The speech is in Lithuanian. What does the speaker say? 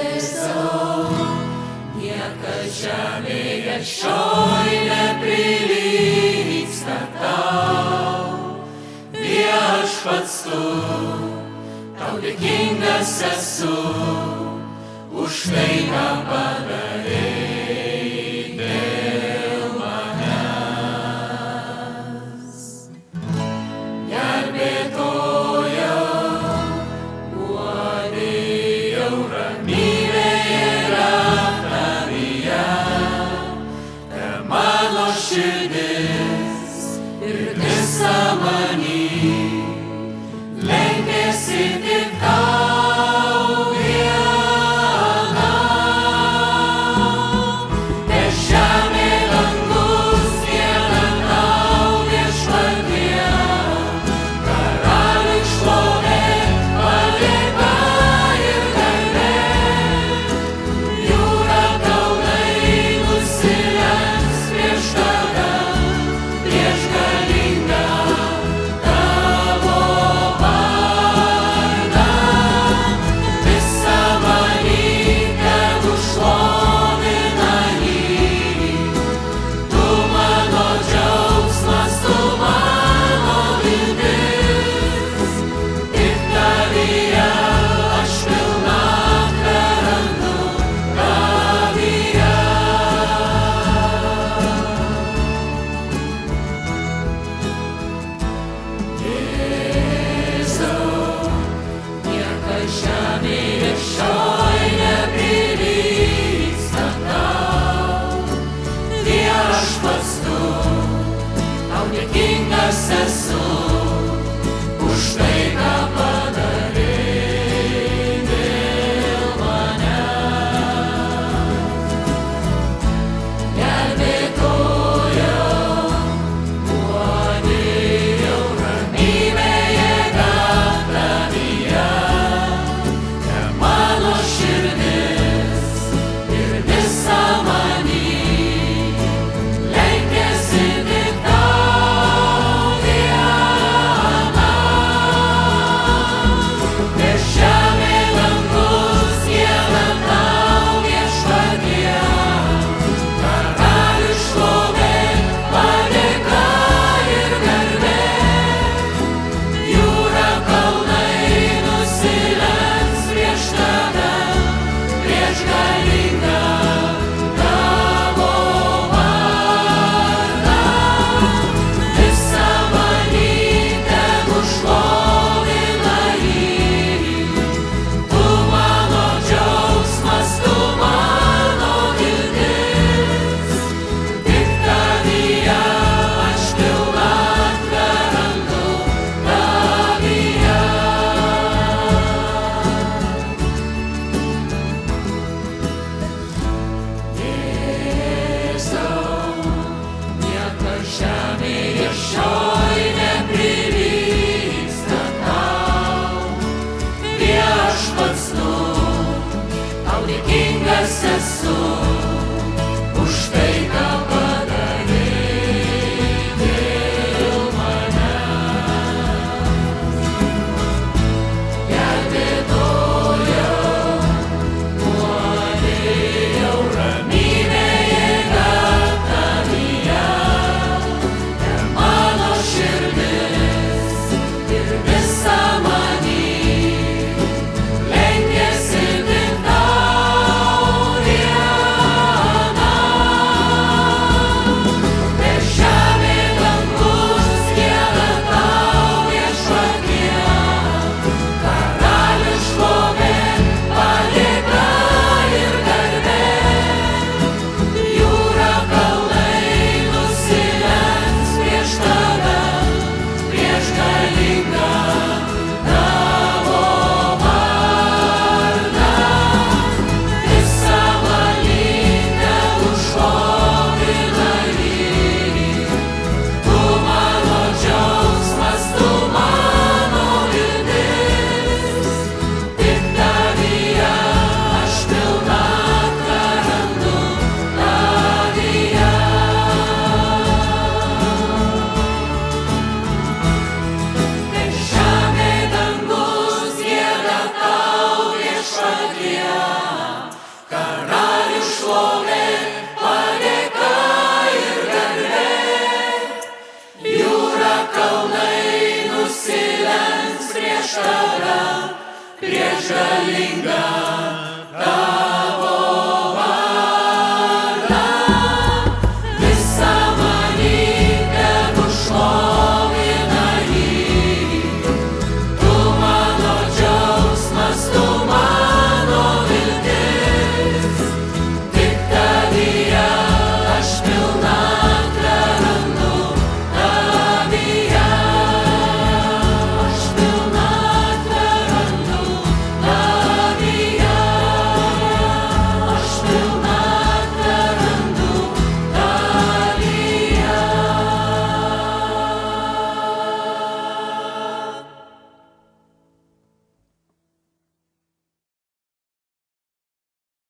Jėzau, niekas žemėje šioj neprilygsta tau. Viešpats tu, tau dėkingas esu už tai, ką padarei dėl manęs. Gelbėtojau, guodėjau, ramybė yra tavyje, te mano širdis ir visa many lenkėsi tik tau vienam. Te žemė dangus viena tau viešpatie, karaliui šlovė, padėka ir garbė. Jūra kalnai nusilenks prieš tave, prieš galingą tavo vardą. Visa many tegu šlovina jį. Tu mano džiaugsmas, tu mano viltis. Tik tavyje aš pilnatvę randu, tavyje. Jėzau, niekas žemėje šioj neprilygsta tau. Viešpats tu, tau dėkingas esu už tai, ką padarei dėl manęs. Gelbėtojau, guodėjau, ramybė jėga tavyje, te mano širdis ir visa many lenkėsi tik tau vienam. Te žemė dangus viena tau viešpatie, karaliui šlovė, padėka ir garbė. Jūra kalnai nusilenks prieš tave, prieš galingą tavo vardą. Visa many tegu šlovina jį. Tu mano džiaugsmas, tu mano viltis. Tik tavyje aš pilnatvę randu, tavyje. Jėzau, niekas žemėje šioj neprilygsta tau. Viešpats tu, tau dėkingas esu už tai, ką padarei dėl manęs. Gelbėtojau, guodėjau, ramybė jėga tavyje, te mano širdis ir visa many prieš galingą